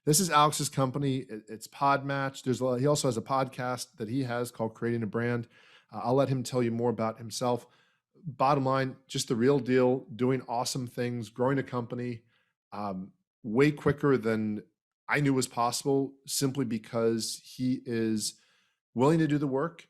This is Alex's company. It's PodMatch. He also has a podcast that he has called Creating a Brand. I'll let him tell you more about himself. Bottom line, just the real deal, doing awesome things, growing a company way quicker than I knew was possible, simply because he is willing to do the work.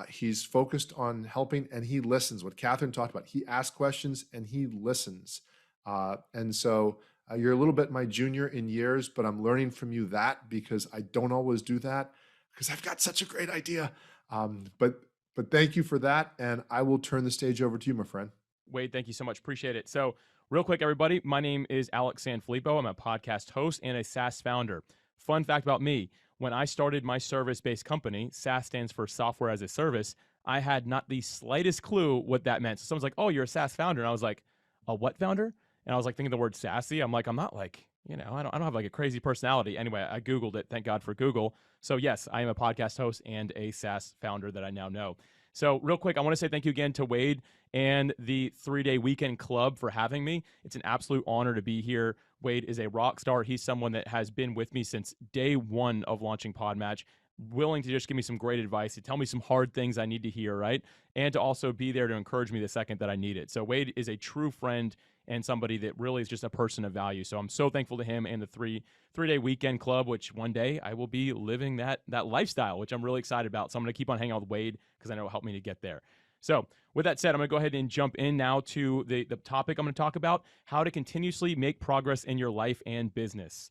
He's focused on helping, and he listens. What Catherine talked about, he asks questions and he listens. And so you're a little bit my junior in years, but I'm learning from you that, because I don't always do that because I've got such a great idea. But thank you for that, and I will turn the stage over to you, my friend. Wade, thank you so much. Appreciate it. So real quick, everybody, my name is Alex Sanfilippo. I'm a podcast host and a SAAS founder. Fun fact about me, when I started my service-based company, SaaS stands for Software as a Service, I had not the slightest clue what that meant. So someone's like, oh, you're a SaaS founder. And I was like, a what founder? And I was like thinking the word sassy. I'm like, I'm not like, I don't have like a crazy personality. Anyway, I Googled it. Thank God for Google. So yes, I am a podcast host and a SaaS founder that I now know. So real quick, I want to say thank you again to Wade and the 3-Day Weekend Club for having me. It's an absolute honor to be here. Wade is a rock star. He's someone that has been with me since day one of launching PodMatch, willing to just give me some great advice, to tell me some hard things I need to hear, right? And to also be there to encourage me the second that I need it. So Wade is a true friend and somebody that really is just a person of value. So I'm so thankful to him and the 3-Day Weekend Club, which one day I will be living that lifestyle, which I'm really excited about. So I'm going to keep on hanging out with Wade because I know it'll help me to get there. So with that said, I'm going to go ahead and jump in now to the topic I'm going to talk about, how to continuously make progress in your life and business.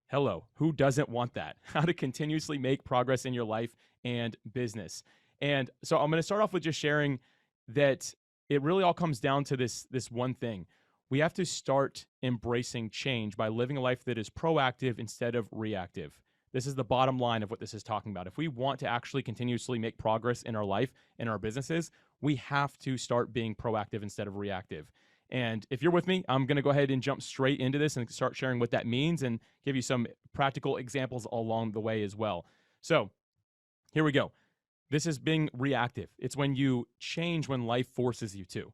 Hello, who doesn't want that? How to continuously make progress in your life and business. And so I'm going to start off with just sharing that it really all comes down to this one thing. We have to start embracing change by living a life that is proactive instead of reactive. This is the bottom line of what this is talking about. If we want to actually continuously make progress in our life and our businesses, we have to start being proactive instead of reactive. And if you're with me, I'm going to go ahead and jump straight into this and start sharing what that means and give you some practical examples along the way as well. So here we go. This is being reactive. It's when you change when life forces you to.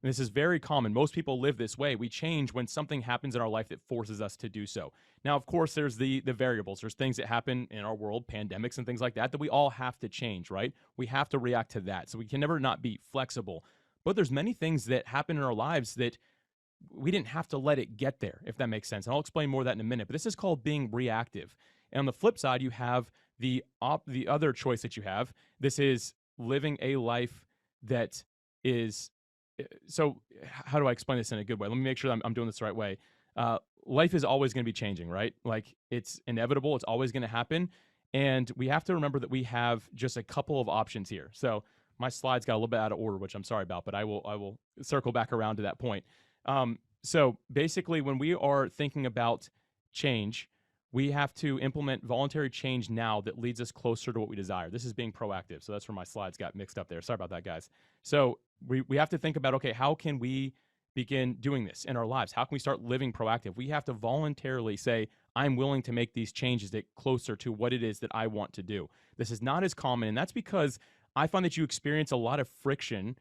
And this is very common. Most people live this way. We change when something happens in our life that forces us to do so. Now, of course, there's the variables. There's things that happen in our world, pandemics and things like that we all have to change, right? We have to react to that. So we can never not be flexible. But there's many things that happen in our lives that we didn't have to let it get there, if that makes sense. And I'll explain more of that in a minute. But this is called being reactive. And on the flip side, you have the other choice that you have. This is living a life that is... So how do I explain this in a good way? Let me make sure I'm doing this the right way. Life is always going to be changing, right? Like, it's inevitable. It's always going to happen. And we have to remember that we have just a couple of options here. So my slides got a little bit out of order, which I'm sorry about, but I will circle back around to that point. So basically, when we are thinking about change, we have to implement voluntary change now that leads us closer to what we desire. This is being proactive. So that's where my slides got mixed up there. Sorry about that, guys. So we have to think about, okay, how can we begin doing this in our lives? How can we start living proactive? We have to voluntarily say, I'm willing to make these changes that closer to what it is that I want to do. This is not as common, and that's because I find that you experience a lot of friction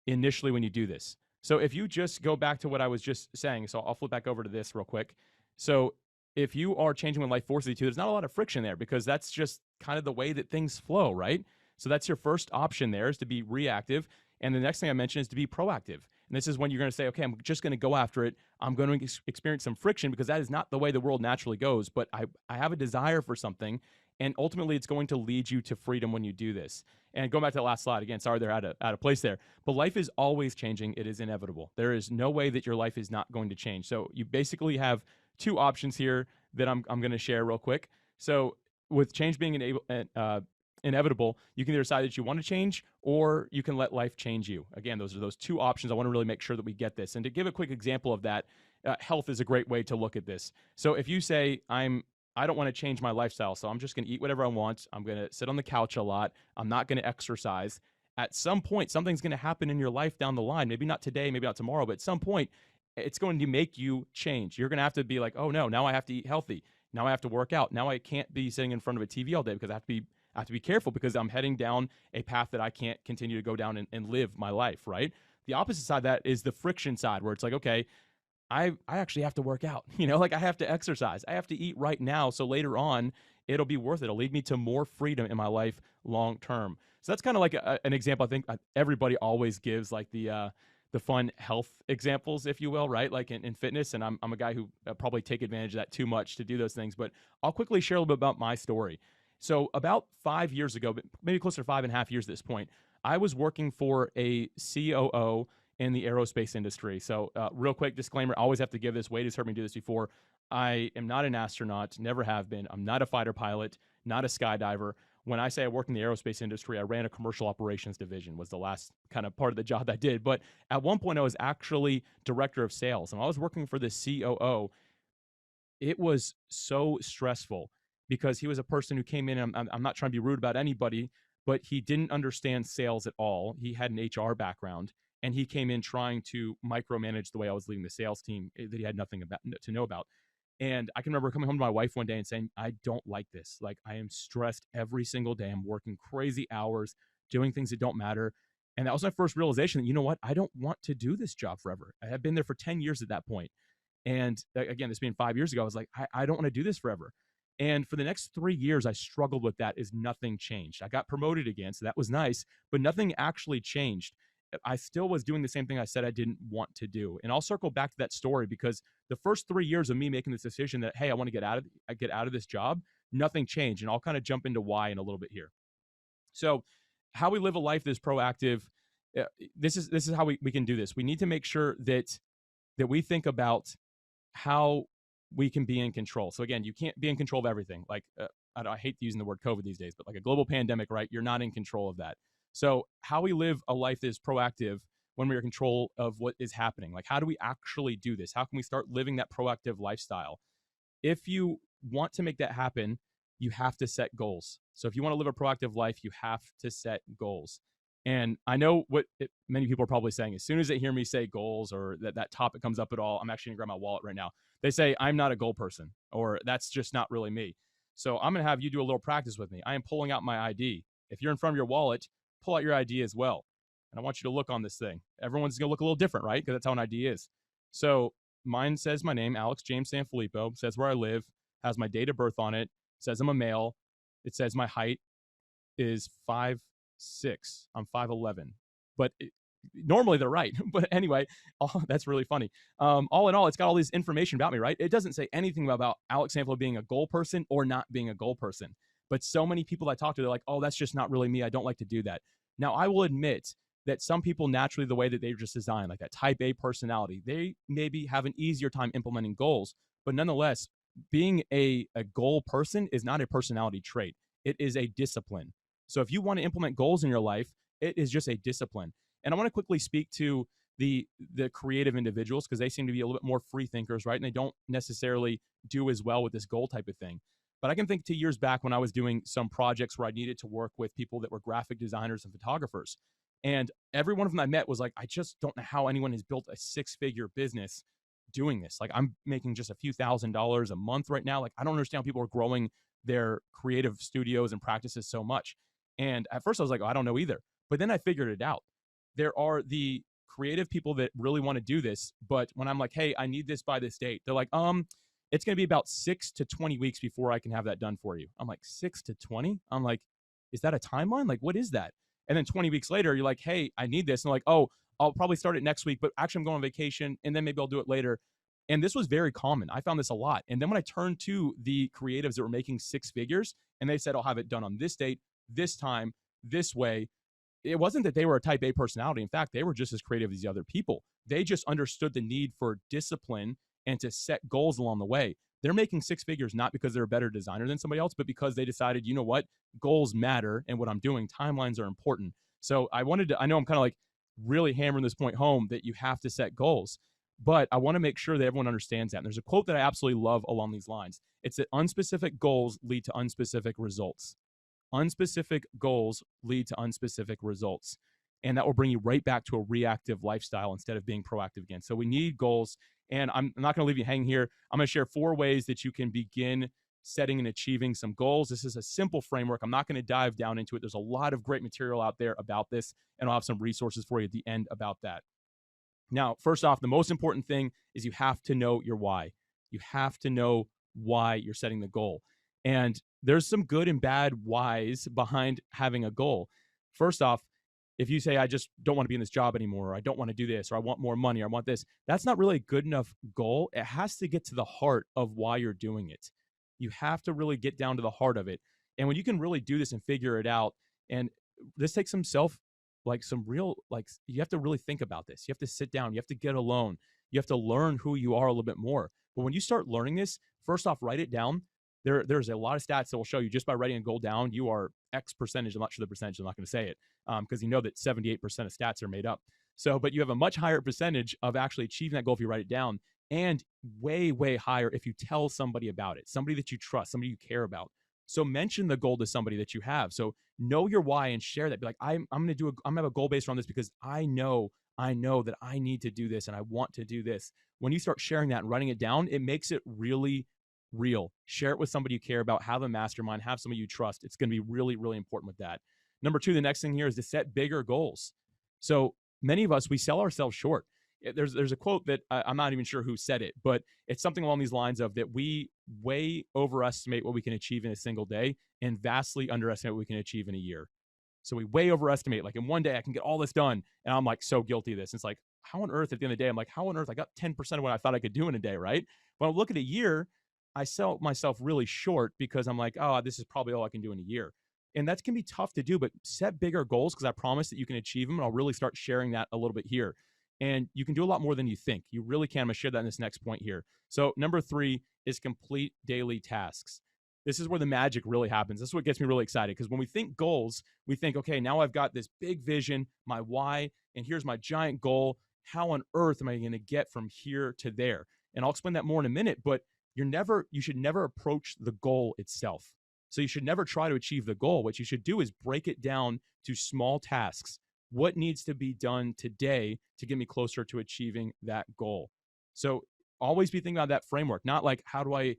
initially when you do this. So if you just go back to what I was just saying, so I'll flip back over to this real quick. So if you are changing when life forces you to, there's not a lot of friction there because that's just kind of the way that things flow, right? So that's your first option there, is to be reactive. And the next thing I mentioned is to be proactive. And this is when you're going to say, okay, I'm just going to go after it. I'm going to experience some friction because that is not the way the world naturally goes. But I have a desire for something. And ultimately, it's going to lead you to freedom when you do this. And going back to the last slide, again, sorry, they're out of place there. But life is always changing. It is inevitable. There is no way that your life is not going to change. So you basically have two options here that I'm going to share real quick. So with change being inevitable, you can either decide that you want to change or you can let life change you. Again, those are those two options. I want to really make sure that we get this. And to give a quick example of that, health is a great way to look at this. So if you say, I don't want to change my lifestyle, so I'm just going to eat whatever I want. I'm going to sit on the couch a lot. I'm not going to exercise. At some point, something's going to happen in your life down the line. Maybe not today, maybe not tomorrow, but at some point, it's going to make you change. You're going to have to be like, oh no, now I have to eat healthy. Now I have to work out. Now I can't be sitting in front of a TV all day because I have to be careful because I'm heading down a path that I can't continue to go down and live my life, right? The opposite side of that is the friction side, where it's like, okay, I actually have to work out. Like I have to exercise. I have to eat right now. So later on, it'll be worth it. It'll lead me to more freedom in my life long term. So that's kind of like an example. I think everybody always gives like the fun health examples, if you will, right? Like in fitness. And I'm a guy who probably take advantage of that too much to do those things. But I'll quickly share a little bit about my story. So about 5 years ago, but maybe closer to 5.5 years at this point, I was working for a COO in the aerospace industry. So, real quick disclaimer, I always have to give this. Wade has heard me do this before. I am not an astronaut, never have been. I'm not a fighter pilot, not a skydiver. When I say I worked in the aerospace industry, I ran a commercial operations division, was the last kind of part of the job I did. But at one point, I was actually director of sales, and I was working for the COO. It was so stressful because he was a person who came in. I'm not trying to be rude about anybody, but he didn't understand sales at all. He had an HR background, and he came in trying to micromanage the way I was leading the sales team that he had nothing about to know about. And I can remember coming home to my wife one day and saying, I don't like this. Like, I am stressed every single day. I'm working crazy hours, doing things that don't matter. And that was my first realization that, you know what? I don't want to do this job forever. I had been there for 10 years at that point. And again, this being 5 years ago, I was like, I don't want to do this forever. And for the next 3 years, I struggled with that as nothing changed. I got promoted again, so that was nice, but nothing actually changed. I still was doing the same thing I said I didn't want to do. And I'll circle back to that story because the first 3 years of me making this decision that, hey, I want to get out of this job, nothing changed. And I'll kind of jump into why in a little bit here. So how we live a life that is proactive, this is how we can do this. We need to make sure that we think about how we can be in control. So again, you can't be in control of everything. Like I hate using the word COVID these days, but like a global pandemic, right? You're not in control of that. So how we live a life that is proactive when we're in control of what is happening. Like how do we actually do this? How can we start living that proactive lifestyle? If you want to make that happen, you have to set goals. So if you want to live a proactive life, you have to set goals. And I know many people are probably saying as soon as they hear me say goals or that topic comes up at all, I'm actually going to grab my wallet right now. They say, I'm not a goal person, or that's just not really me. So I'm going to have you do a little practice with me. I am pulling out my ID. If you're in front of your wallet, pull out your ID as well. And I want you to look on this thing. Everyone's going to look a little different, right? Because that's how an ID is. So mine says my name, Alex James Sanfilippo, says where I live, has my date of birth on it, says I'm a male. It says my height is 5'6". I'm 5'11". But normally they're right. But anyway, that's really funny. All in all, it's got all this information about me, right? It doesn't say anything about Alex Sanfilippo being a goal person or not being a goal person. But so many people I talk to, they're like, oh, that's just not really me. I don't like to do that. Now, I will admit that some people naturally, the way that they're just designed, like that type A personality, they maybe have an easier time implementing goals. But nonetheless, being a goal person is not a personality trait. It is a discipline. So if you want to implement goals in your life, it is just a discipline. And I want to quickly speak to the creative individuals because they seem to be a little bit more free thinkers, right? And they don't necessarily do as well with this goal type of thing. But I can think 2 years back when I was doing some projects where I needed to work with people that were graphic designers and photographers. And every one of them I met was like, I just don't know how anyone has built a 6-figure business doing this. Like I'm making just a few $1,000s a month right now. Like I don't understand how people are growing their creative studios and practices so much. And at first I was like, oh, I don't know either. But then I figured it out. There are the creative people that really want to do this. But when I'm like, hey, I need this by this date, they're like, it's going to be about 6 to 20 weeks before I can have that done for you. I'm like, 6 to 20? I'm like, is that a timeline? Like, what is that? And then 20 weeks later, you're like, hey, I need this. And they're like, oh, I'll probably start it next week, but actually I'm going on vacation and then maybe I'll do it later. And this was very common. I found this a lot. And then when I turned to the creatives that were making 6 figures and they said, I'll have it done on this date, this time, this way, it wasn't that they were a type A personality. In fact, they were just as creative as the other people. They just understood the need for discipline and to set goals along the way. They're making 6 figures not because they're a better designer than somebody else, but because they decided, you know what, goals matter and what I'm doing, timelines are important. So I know I'm kind of like really hammering this point home that you have to set goals, but I want to make sure that everyone understands that. And there's a quote that I absolutely love along these lines. It's that unspecific goals lead to unspecific results. Unspecific goals lead to unspecific results. And that will bring you right back to a reactive lifestyle instead of being proactive again. So we need goals. And I'm not going to leave you hanging here. I'm going to share 4 ways that you can begin setting and achieving some goals. This is a simple framework. I'm not going to dive down into it. There's a lot of great material out there about this, and I'll have some resources for you at the end about that. Now, first off, the most important thing is you have to know your why. You have to know why you're setting the goal. And there's some good and bad whys behind having a goal. First off, if you say, I just don't want to be in this job anymore, or I don't want to do this, or I want more money, or I want this, that's not really a good enough goal. It has to get to the heart of why you're doing it. You have to really get down to the heart of it. And when you can really do this and figure it out, and this takes some real, you have to really think about this. You have to sit down, you have to get alone, you have to learn who you are a little bit more. But when you start learning this, first off, write it down. There's a lot of stats that will show you just by writing a goal down, you are X percentage. I'm not sure the percentage, I'm not going to say it, because you know that 78% of stats are made up. So, but you have a much higher percentage of actually achieving that goal if you write it down, and way, way higher if you tell somebody about it, somebody that you trust, somebody you care about. So mention the goal to somebody that you have. So know your why and share that. Be like, I'm going to have a goal based on this because I know that I need to do this and I want to do this. When you start sharing that and writing it down, it makes it really real. Share it with somebody you care about, have a mastermind, have somebody you trust. It's going to be really, really important with that. Number two, the next thing here is to set bigger goals. So many of us, we sell ourselves short. There's a quote that I'm not even sure who said it, but it's something along these lines of that we way overestimate what we can achieve in a single day and vastly underestimate what we can achieve in a year. So we way overestimate, like in one day I can get all this done. And I'm like so guilty of this. It's like, how on earth at the end of the day, I'm like, how on earth I got 10% of what I thought I could do in a day, right? When I look at a year, I sell myself really short because I'm like, oh, this is probably all I can do in a year. And that can be tough to do, but set bigger goals because I promise that you can achieve them. And I'll really start sharing that a little bit here. And you can do a lot more than you think. You really can. I'm going to share that in this next point here. So number three is complete daily tasks. This is where the magic really happens. This is what gets me really excited because when we think goals, we think, okay, now I've got this big vision, my why, and here's my giant goal. How on earth am I going to get from here to there? And I'll explain that more in a minute, but you should never approach the goal itself. So you should never try to achieve the goal. What you should do is break it down to small tasks. What needs to be done today to get me closer to achieving that goal? So always be thinking about that framework, not like how do I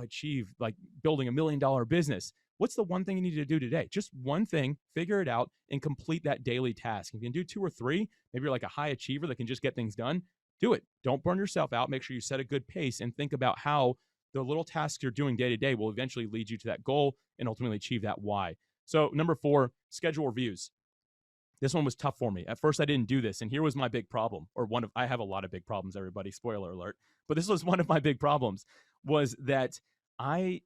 achieve like building $1 million business? What's the one thing you need to do today? Just one thing, figure it out and complete that daily task. If you can do 2 or 3, maybe you're like a high achiever that can just get things done, do it. Don't burn yourself out. Make sure you set a good pace and think about how the little tasks you're doing day to day will eventually lead you to that goal and ultimately achieve that why. So number 4, schedule reviews. This one was tough for me. At first, I didn't do this, and here was my big problem, I have a lot of big problems, everybody, spoiler alert, but this was one of my big problems, was that I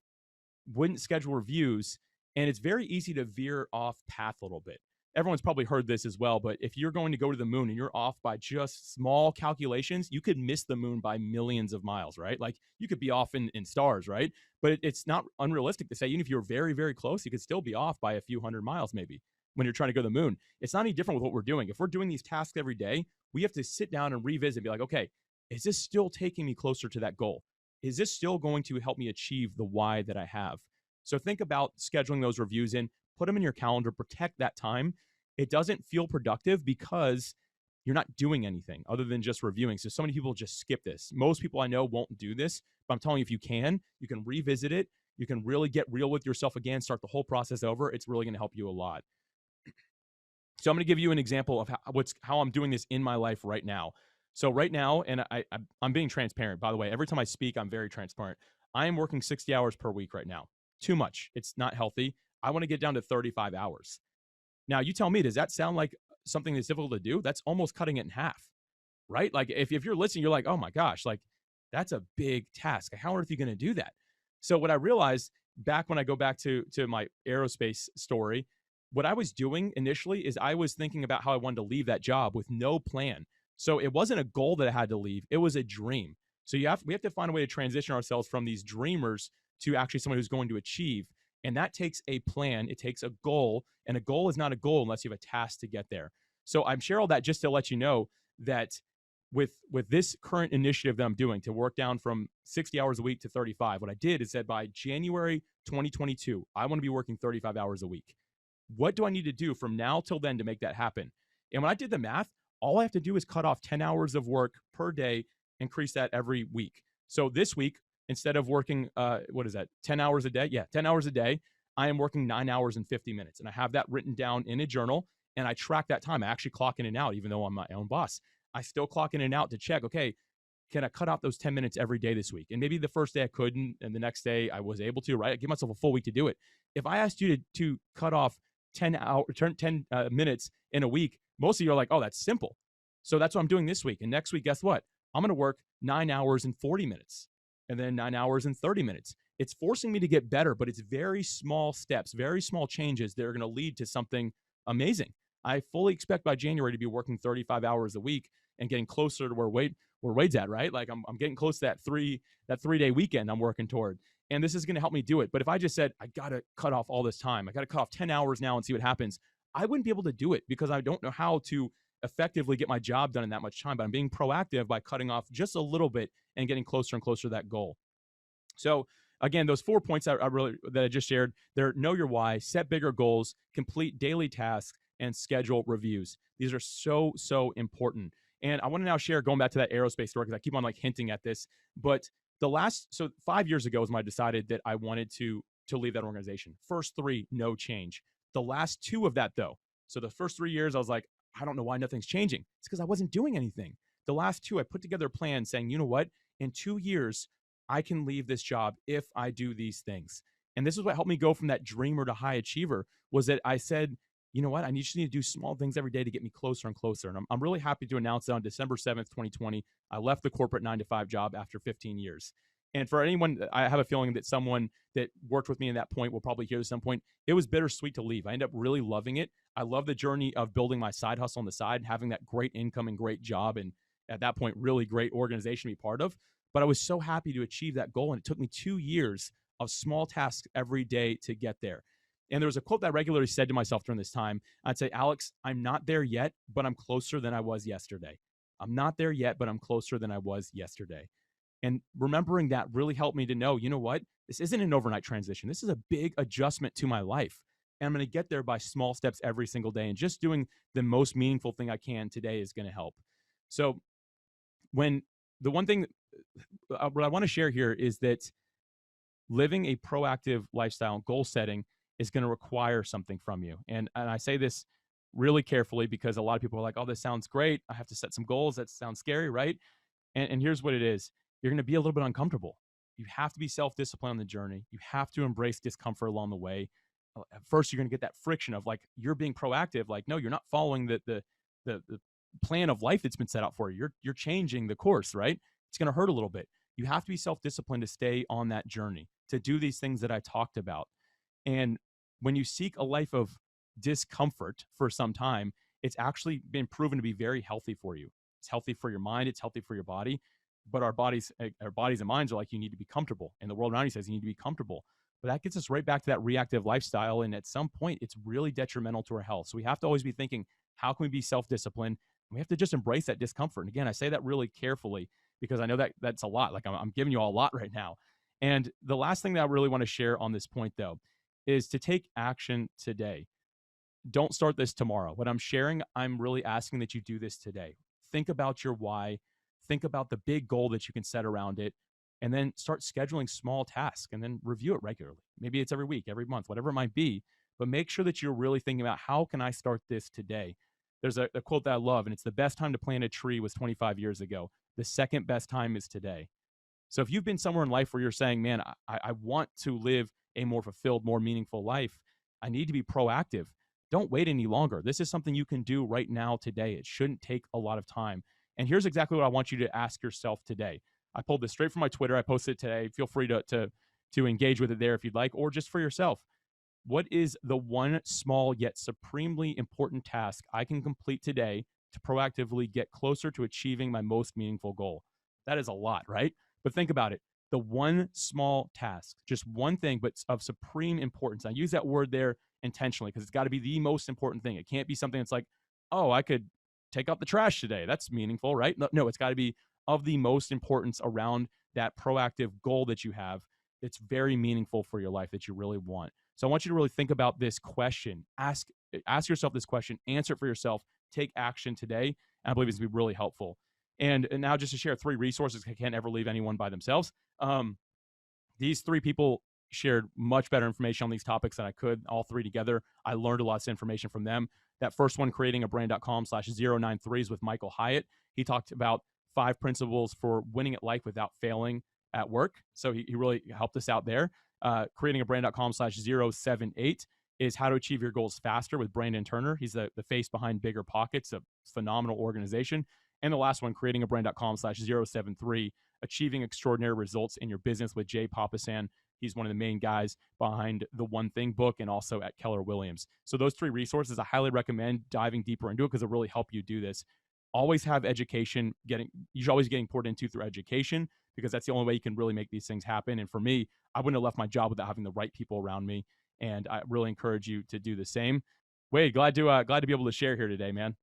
wouldn't schedule reviews, and it's very easy to veer off path a little bit. Everyone's probably heard this as well, but if you're going to go to the moon and you're off by just small calculations, you could miss the moon by millions of miles, right? Like you could be off in stars, right? But it's not unrealistic to say, even if you're very, very close, you could still be off by a few hundred miles maybe when you're trying to go to the moon. It's not any different with what we're doing. If we're doing these tasks every day, we have to sit down and revisit and be like, okay, is this still taking me closer to that goal? Is this still going to help me achieve the why that I have? So think about scheduling those reviews in, put them in your calendar, protect that time. It doesn't feel productive because you're not doing anything other than just reviewing. So many people just skip this. Most people I know won't do this, but I'm telling you, if you can revisit it. You can really get real with yourself again, start the whole process over. It's really going to help you a lot. So I'm going to give you an example of how I'm doing this in my life right now. So right now, and I'm being transparent, by the way, every time I speak, I'm very transparent. I am working 60 hours per week right now. Too much. It's not healthy. I want to get down to 35 hours. Now, you tell me, does that sound like something that's difficult to do? That's almost cutting it in half, right? Like if you're listening, you're like, oh my gosh, like that's a big task. How on earth are you going to do that? So what I realized back when I go back to my aerospace story, what I was doing initially is I was thinking about how I wanted to leave that job with no plan. So it wasn't a goal that I had to leave. It was a dream. So we have to find a way to transition ourselves from these dreamers to actually someone who's going to achieve. And that takes a plan. It takes a goal. And a goal is not a goal unless you have a task to get there. So I'm sharing all that just to let you know that with this current initiative that I'm doing to work down from 60 hours a week to 35, what I did is that by January 2022, I want to be working 35 hours a week. What do I need to do from now till then to make that happen? And when I did the math, all I have to do is cut off 10 hours of work per day, increase that every week. So this week, instead of working, 10 hours a day? Yeah, 10 hours a day. I am working 9 hours and 50 minutes. And I have that written down in a journal and I track that time. I actually clock in and out, even though I'm my own boss. I still clock in and out to check, okay, can I cut out those 10 minutes every day this week? And maybe the first day I couldn't, and the next day I was able to, right? I give myself a full week to do it. If I asked you to cut off 10 minutes in a week, most of you are like, oh, that's simple. So that's what I'm doing this week. And next week, guess what? I'm going to work 9 hours and 40 minutes and then 9 hours and 30 minutes. It's forcing me to get better, but it's very small steps, very small changes that are going to lead to something amazing. I fully expect by January to be working 35 hours a week and getting closer to where Wade's at, right? Like I'm getting close to that 3-day weekend I'm working toward. And this is going to help me do it. But if I just said, I got to cut off all this time, I got to cut off 10 hours now and see what happens, I wouldn't be able to do it because I don't know how to effectively get my job done in that much time. But I'm being proactive by cutting off just a little bit and getting closer and closer to that goal. So again, those 4 points that I just shared, they're know your why, set bigger goals, complete daily tasks, and schedule reviews. These are so important. And I want to now share, going back to that aerospace story, because I keep on like hinting at this, but so 5 years ago was when I decided that I wanted to leave that organization. First 3, no change. The last 2 of that though. So the first 3 years, I was like, I don't know why nothing's changing. It's because I wasn't doing anything. The last 2, I put together a plan saying, you know what? In 2 years, I can leave this job if I do these things. And this is what helped me go from that dreamer to high achiever, was that I said, you know what? I just need to do small things every day to get me closer and closer. And I'm really happy to announce that on December 7th, 2020, I left the corporate 9-to-5 job after 15 years. And for anyone, I have a feeling that someone that worked with me in that point will probably hear this at some point. It was bittersweet to leave. I ended up really loving it. I love the journey of building my side hustle on the side, having that great income and great job. And at that point, really great organization to be part of. But I was so happy to achieve that goal. And it took me 2 years of small tasks every day to get there. And there was a quote that I regularly said to myself during this time. I'd say, Alex, I'm not there yet, but I'm closer than I was yesterday. I'm not there yet, but I'm closer than I was yesterday. And remembering that really helped me to know, you know what? This isn't an overnight transition. This is a big adjustment to my life. And I'm going to get there by small steps every single day. And just doing the most meaningful thing I can today is going to help. So when the one thing what I want to share here is that living a proactive lifestyle and goal setting is going to require something from you. And I say this really carefully because a lot of people are like, oh, this sounds great. I have to set some goals. That sounds scary, right? And here's what it is. You're going to be a little bit uncomfortable. You have to be self-disciplined on the journey. You have to embrace discomfort along the way. At first, you're going to get that friction of like, you're being proactive. Like, no, you're not following the plan of life that's been set out for you. You're changing the course, right? It's going to hurt a little bit. You have to be self-disciplined to stay on that journey, to do these things that I talked about. And when you seek a life of discomfort for some time, it's actually been proven to be very healthy for you. It's healthy for your mind. It's healthy for your body. But our bodies and minds are like, you need to be comfortable. And the world around you says you need to be comfortable. But that gets us right back to that reactive lifestyle. And at some point, it's really detrimental to our health. So we have to always be thinking, how can we be self-disciplined? We have to just embrace that discomfort. And again, I say that really carefully because I know that that's a lot. Like I'm giving you all a lot right now. And the last thing that I really want to share on this point, though, is to take action today. Don't start this tomorrow. What I'm sharing, I'm really asking that you do this today. Think about your why. Think about the big goal that you can set around it, and then start scheduling small tasks and then review it regularly. Maybe it's every week, every month, whatever it might be, but make sure that you're really thinking about, how can I start this today? There's a quote that I love, and it's, the best time to plant a tree was 25 years ago. The second best time is today. So if you've been somewhere in life where you're saying, man, I want to live a more fulfilled, more meaningful life, I need to be proactive. Don't wait any longer. This is something you can do right now today. It shouldn't take a lot of time. And here's exactly what I want you to ask yourself today. I pulled this straight from my Twitter. I posted it today. Feel free to engage with it there if you'd like, or just for yourself. What is the one small yet supremely important task I can complete today to proactively get closer to achieving my most meaningful goal? That is a lot, right? But think about it. The one small task, just one thing, but of supreme importance. I use that word there intentionally because it's got to be the most important thing. It can't be something that's like, oh, I could take out the trash today. That's meaningful, right? No, it's got to be of the most importance around that proactive goal that you have. It's very meaningful for your life that you really want. So I want you to really think about this question. Ask yourself this question, answer it for yourself, take action today. And I believe it's going to be really helpful. And now just to share 3 resources, I can't ever leave anyone by themselves. These 3 people shared much better information on these topics than I could, all 3 together. I learned a lot of information from them. That first one, creating a brand.com/093, is with Michael Hyatt. He talked about 5 principles for winning at life without failing at work. So he really helped us out there. Creating a brand.com/078 is how to achieve your goals faster with Brandon Turner. He's the face behind Bigger Pockets, a phenomenal organization. And the last one, creating a brand.com/073, achieving extraordinary results in your business with Jay Papasan. He's one of the main guys behind the One Thing book and also at Keller Williams. So those 3 resources, I highly recommend diving deeper into it because it really help you do this. Always have education. You should always getting poured into through education because that's the only way you can really make these things happen. And for me, I wouldn't have left my job without having the right people around me. And I really encourage you to do the same. Wade, glad to be able to share here today, man.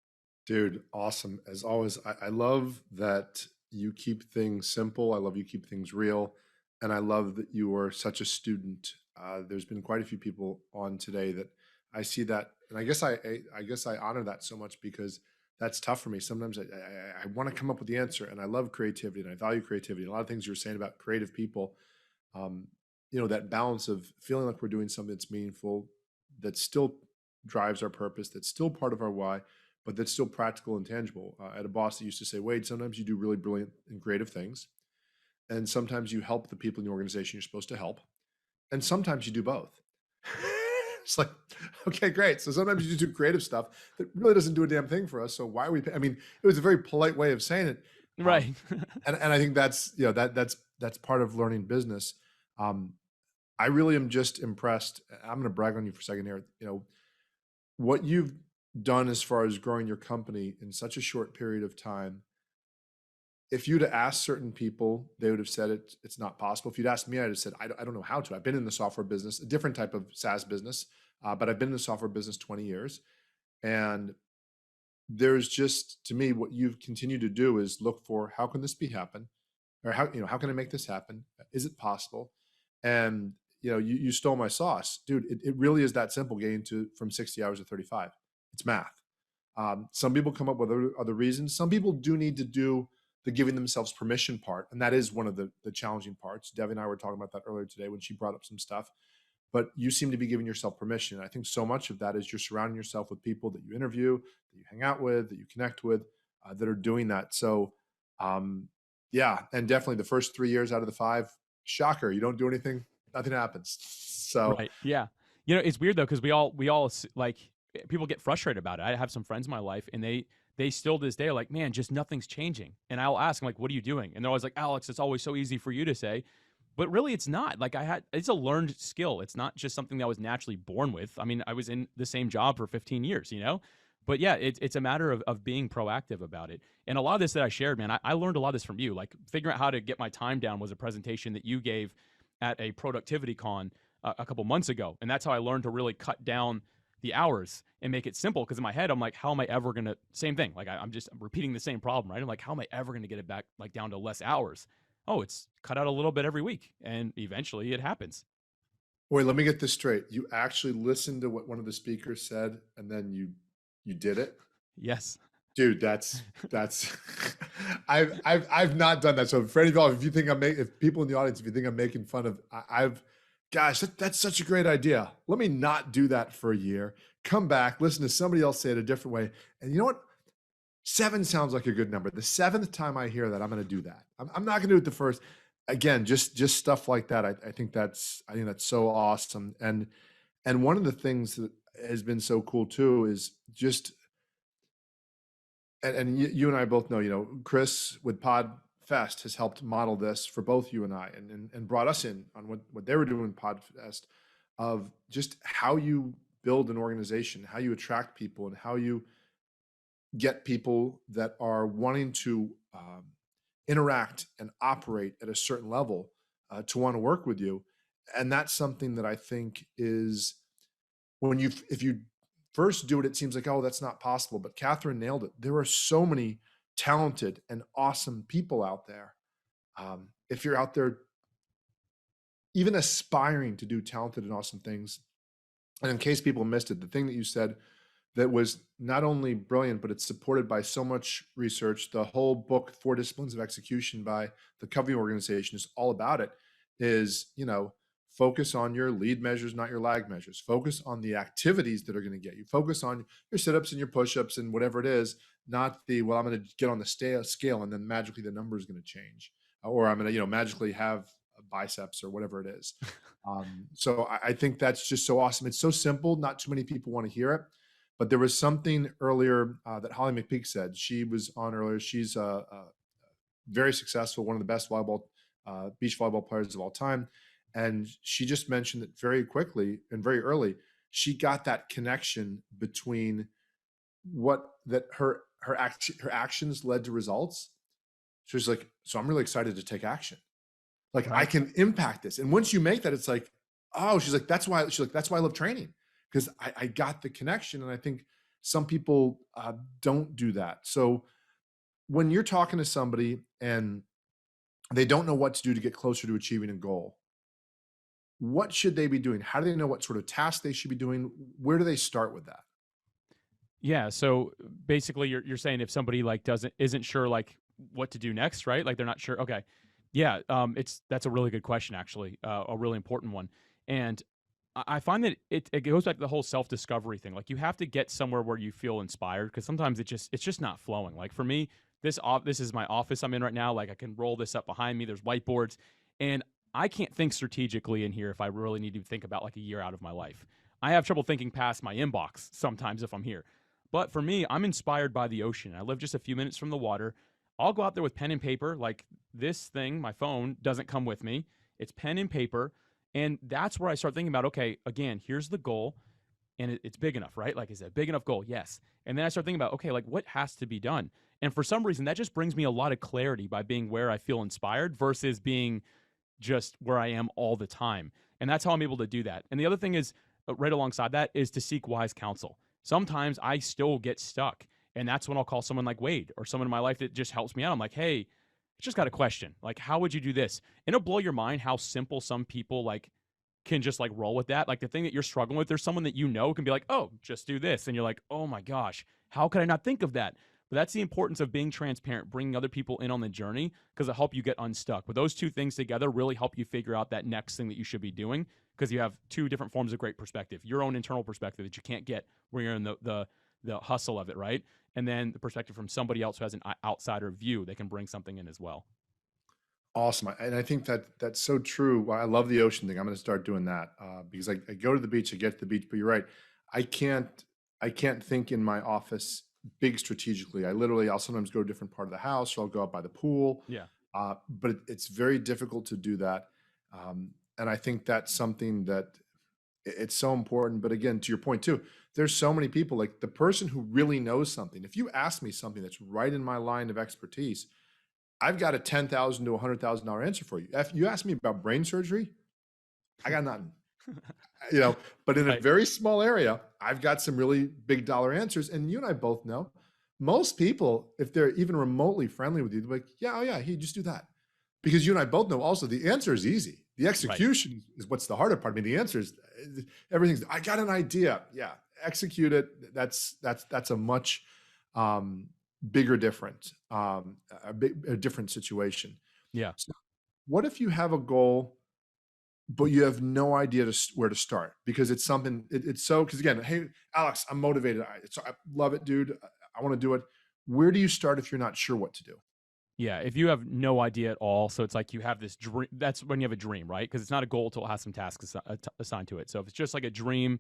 Dude, awesome. As always, I love that you keep things simple. I love you keep things real. And I love that you are such a student. There's been quite a few people on today that I see that. And I guess I honor that so much because that's tough for me. Sometimes I want to come up with the answer, and I love creativity and I value creativity. A lot of things you're saying about creative people, um, that balance of feeling like we're doing something that's meaningful, that still drives our purpose, that's still part of our why, but that's still practical and tangible. I had a boss that used to say, Wade, sometimes you do really brilliant and creative things, and sometimes you help the people in the organization you're supposed to help, and sometimes you do both. It's like, okay, great. So sometimes you just do creative stuff that really doesn't do a damn thing for us. So why are we? I mean, it was a very polite way of saying it, Right. and I think that's that's part of learning business. Um, I really am just impressed. I'm going to brag on you for a second here. What you've done as far as growing your company in such a short period of time. If you'd have asked certain people, they would have said it's not possible. If you'd asked me, I'd have said, I don't know how to. I've been in the software business, a different type of SaaS business, but I've been in the software business 20 years. And there's just, to me, what you've continued to do is look for how can this be happen? Or how can I make this happen? Is it possible? And, you stole my sauce. Dude, it really is that simple getting to from 60 hours to 35. It's math. Some people come up with other reasons. Some people do need to do the giving themselves permission part, and that is one of the challenging parts. Debbie and I were talking about that earlier today when she brought up some stuff. But you seem to be giving yourself permission. I think so much of that is you're surrounding yourself with people that you interview, that you hang out with, that you connect with, that are doing that. So, yeah, and definitely the first 3 years out of the 5, shocker, you don't do anything, nothing happens. So, Right. Yeah. It's weird though because like people get frustrated about it. I have some friends in my life, and they still to this day are like, man, just nothing's changing. And I'll ask them like, what are you doing? And they're always like, Alex, it's always so easy for you to say, but really it's not. Like it's a learned skill. It's not just something that I was naturally born with. I mean, I was in the same job for 15 years. But yeah, it's a matter of being proactive about it. And a lot of this that I shared, man, I learned a lot of this from you. Like figuring out how to get my time down was a presentation that you gave at a productivity con a couple months ago. And that's how I learned to really cut down the hours and make it simple. Because in my head, I'm like, how am I ever going to, same thing. Like I'm repeating the same problem, right? I'm like, how am I ever going to get it back like down to less hours? Oh, it's cut out a little bit every week. And eventually it happens. wait, let me get this straight. You actually listened to what one of the speakers said, and then you did it? Yes. Dude, that's I've not done that. So for any of y'all, if you think if people in the audience, if you think I'm making fun of, gosh, that's such a great idea. Let me not do that for a year. Come back, listen to somebody else say it a different way. And you know what? 7 sounds like a good number. The 7th time I hear that, I'm going to do that. I'm not going to do it the first. Again, just stuff like that. I think that's so awesome. And one of the things that has been so cool too is just and you and I both know, Chris with PodFest has helped model this for both you and I, and brought us in on what they were doing in PodFest, of just how you build an organization, how you attract people, and how you get people that are wanting to interact and operate at a certain level to want to work with you. And that's something that I think is if you first do it, it seems like, oh, that's not possible. But Catherine nailed it. There are so many talented and awesome people out there. If you're out there even aspiring to do talented and awesome things, and in case people missed it, the thing that you said that was not only brilliant, but it's supported by so much research. The whole book, 4 Disciplines of Execution by the Covey organization, is all about it. Is, Focus on your lead measures, not your lag measures. Focus on the activities that are going to get you. Focus on your sit-ups and your push-ups and whatever it is, not the, well, I'm going to get on the scale and then magically the number is going to change, or I'm going to, magically have biceps or whatever it is. So I think that's just so awesome. It's so simple. Not too many people want to hear it, but there was something earlier that Holly McPeak said. She was on earlier. She's very successful, one of the best beach volleyball players of all time. And she just mentioned that very quickly and very early, she got that connection between her actions led to results. She was like, so I'm really excited to take action. Like, I can impact this. And once you make that, it's like, oh, she's like, that's why I love training, because I got the connection. And I think some people don't do that. So when you're talking to somebody and they don't know what to do to get closer to achieving a goal, what should they be doing? How do they know what sort of tasks they should be doing? Where do they start with that? Yeah. So basically, you're saying if somebody like isn't sure like what to do next, right? Like they're not sure. Okay. Yeah. That's a really good question, actually, a really important one. And I find that it goes back to the whole self-discovery thing. Like you have to get somewhere where you feel inspired, because sometimes it's just not flowing. Like for me, this is my office I'm in right now. Like I can roll this up behind me. There's whiteboards, and I can't think strategically in here if I really need to think about like a year out of my life. I have trouble thinking past my inbox sometimes if I'm here. But for me, I'm inspired by the ocean. I live just a few minutes from the water. I'll go out there with pen and paper. Like this thing, my phone doesn't come with me. It's pen and paper. And that's where I start thinking about, okay, again, here's the goal. And it's big enough, right? Like, is it a big enough goal? Yes. And then I start thinking about, okay, like what has to be done? And for some reason, that just brings me a lot of clarity by being where I feel inspired versus being just where I am all the time. And that's how I'm able to do that. And the other thing is, right alongside that, is to seek wise counsel. Sometimes I still get stuck. And that's when I'll call someone like Wade or someone in my life that just helps me out. I'm like, hey, I just got a question. Like, how would you do this? And it'll blow your mind how simple some people like can just like roll with that. Like the thing that you're struggling with, there's someone that can be like, oh, just do this. And you're like, oh my gosh, how could I not think of that? But that's the importance of being transparent, bringing other people in on the journey, because it'll help you get unstuck. But those two things together really help you figure out that next thing that you should be doing, because you have two different forms of great perspective. Your own internal perspective that you can't get where you're in the hustle of it, right? And then the perspective from somebody else who has an outsider view, they can bring something in as well. Awesome. And I think that's so true. Well, I love the ocean thing. I'm going to start doing that because I go to the beach, I get to the beach, but you're right. I can't, I can't think in my office big strategically. I'll sometimes go to a different part of the house, or I'll go out by the pool. Yeah. But it's very difficult to do that. And I think that's something that it's so important. But again, to your point too, there's so many people, like the person who really knows something. If you ask me something that's right in my line of expertise, I've got a $10,000 to $100,000 answer for you. If you ask me about brain surgery, I got nothing. But in a Right. very small area, I've got some really big dollar answers. And you and I both know most people, if they're even remotely friendly with you, they're like, yeah, oh yeah, hey, just do that. Because you and I both know also the answer is easy. The Right. execution is what's the harder part. I mean, the answer is everything's, I got an idea. Yeah, execute it. That's a much bigger difference, a different situation. Yeah. So what if you have a goal but you have no idea where to start, because it's something it's so, because again, hey Alex, I'm motivated, I love it, dude, I want to do it. Where do you start if you're not sure what to do? Yeah, if you have no idea at all, so it's like you have this dream. That's when you have a dream, right? Because it's not a goal until it has some tasks assigned to it. So if it's just like a dream,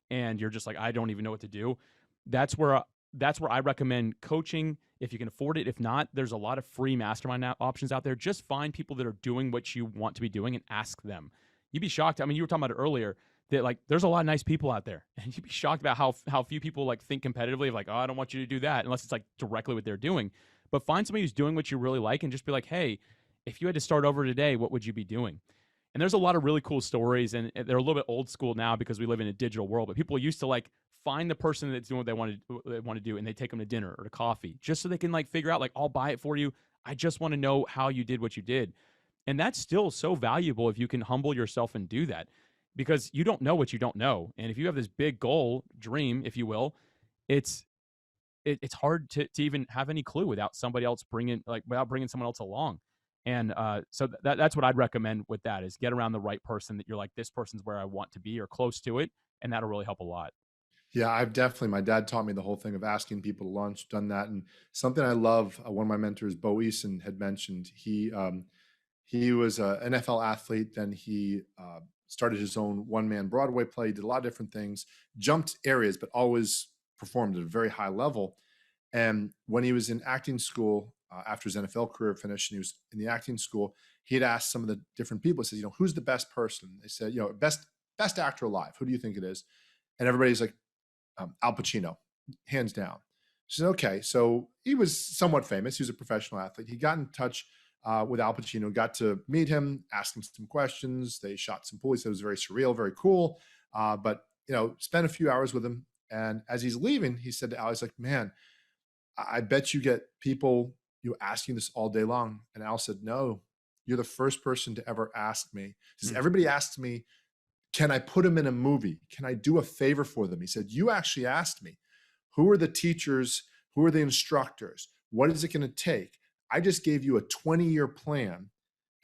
and you're just like, I don't even know what to do, that's where I recommend coaching if you can afford it. If not, there's a lot of free mastermind options out there. Just find people that are doing what you want to be doing and ask them. You'd be shocked. I mean, you were talking about it earlier that like there's a lot of nice people out there, and you'd be shocked about how few people like think competitively of like, oh, I don't want you to do that, unless it's like directly what they're doing. But find somebody who's doing what you really like and just be like, hey, if you had to start over today, what would you be doing? And there's a lot of really cool stories, and they're a little bit old school now because we live in a digital world. But people used to like find the person that's doing what they want to do, and they take them to dinner or to coffee just so they can like figure out like, I'll buy it for you. I just want to know how you did what you did. And that's still so valuable if you can humble yourself and do that, because you don't know what you don't know. And if you have this big goal, dream, if you will, it's it's hard to even have any clue without somebody else without bringing someone else along. And so that's what I'd recommend with that is get around the right person that you're like, this person's where I want to be or close to it. And that'll really help a lot. Yeah, I've definitely, my dad taught me the whole thing of asking people to lunch, done that. And something I love, one of my mentors, Bo Eason, had mentioned, he was an NFL athlete. Then he started his own one man Broadway play, did a lot of different things, jumped areas, but always performed at a very high level. And when he was in acting school, after his NFL career finished, and he was in the acting school, he had asked some of the different people, he said, who's the best person? They said, best actor alive. Who do you think it is? And everybody's like, Al Pacino, hands down. She said, okay. So he was somewhat famous. He was a professional athlete. He got in touch with Al Pacino, got to meet him, ask him some questions. They shot some pool. He said it was very surreal, very cool. But, spent a few hours with him. And as he's leaving, he said to Al, he's like, man, I bet you get people asking this all day long. And Al said, no, you're the first person to ever ask me. He says, Mm. everybody asks me, can I put them in a movie? Can I do a favor for them? He said, you actually asked me, who are the teachers? Who are the instructors? What is it going to take? I just gave you a 20-year plan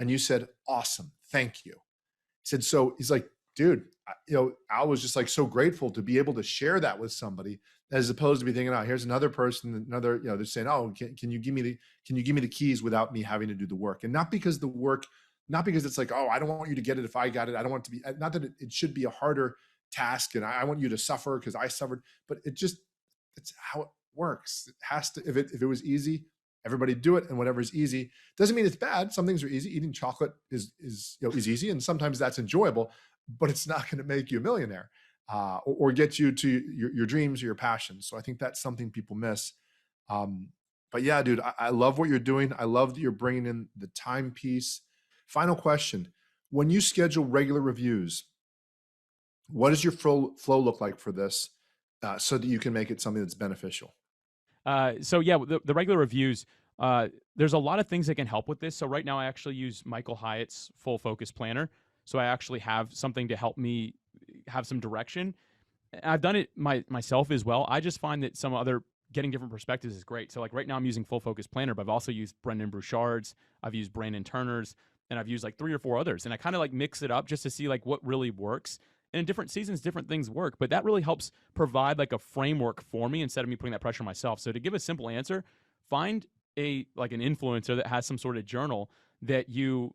and you said, awesome. Thank you. He said, so he's like, dude, I was just like so grateful to be able to share that with somebody as opposed to be thinking, oh, here's another person, they're saying, oh, can you give me the keys without me having to do the work? And not because it's like, oh, I don't want you to get it if I got it. I don't want it to be, not that it should be a harder task and I want you to suffer because I suffered, but it's how it works. It has to, if it was easy, everybody do it. And whatever is easy doesn't mean it's bad. Some things are easy. Eating chocolate is easy. And sometimes that's enjoyable, but it's not going to make you a millionaire or get you to your dreams or your passions. So I think that's something people miss. But yeah, dude, I love what you're doing. I love that you're bringing in the timepiece. Final question. When you schedule regular reviews, what does your flow look like for this so that you can make it something that's beneficial? So yeah, the regular reviews. There's a lot of things that can help with this. So right now, I actually use Michael Hyatt's Full Focus Planner. So I actually have something to help me have some direction. I've done it myself as well. I just find that some other getting different perspectives is great. So like right now, I'm using Full Focus Planner, but I've also used Brendan Bouchard's, I've used Brandon Turner's, and I've used like 3 or 4 others. And I kind of like mix it up just to see like what really works. And in different seasons, different things work, but that really helps provide like a framework for me instead of me putting that pressure on myself. So to give a simple answer, find an influencer that has some sort of journal that you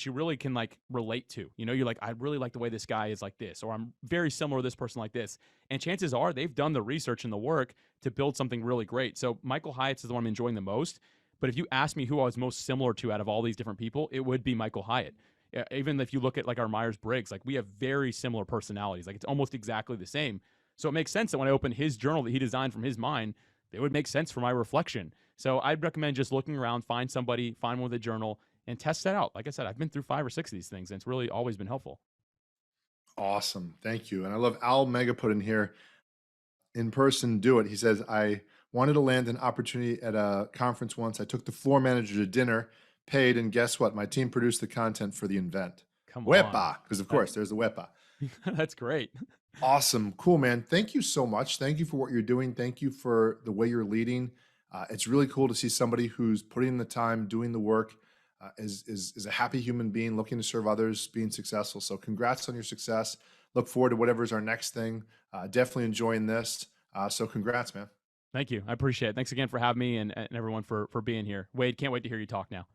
really can like relate to. You're like, I really like the way this guy is like this, or I'm very similar to this person like this. And chances are they've done the research and the work to build something really great. So Michael Hyatt's is the one I'm enjoying the most. But if you ask me who I was most similar to out of all these different people, it would be Michael Hyatt. Even if you look at like our Myers-Briggs, like we have very similar personalities. Like it's almost exactly the same. So it makes sense that when I open his journal that he designed from his mind, it would make sense for my reflection. So I'd recommend just looking around, find one with a journal, and test that out. Like I said, I've been through 5 or 6 of these things, and it's really always been helpful. Awesome. Thank you. And I love Al Mega put in here, in person, do it. He says, I wanted to land an opportunity at a conference once. I took the floor manager to dinner, paid, and guess what? My team produced the content for the event. Come on. Wepa, because of course there's the Wepa. That's great. Awesome. Cool, man. Thank you so much. Thank you for what you're doing. Thank you for the way you're leading. It's really cool to see somebody who's putting in the time, doing the work, is a happy human being, looking to serve others, being successful. So congrats on your success. Look forward to whatever's our next thing. Definitely enjoying this. So congrats, man. Thank you. I appreciate it. Thanks again for having me and everyone for being here. Wade, can't wait to hear you talk now.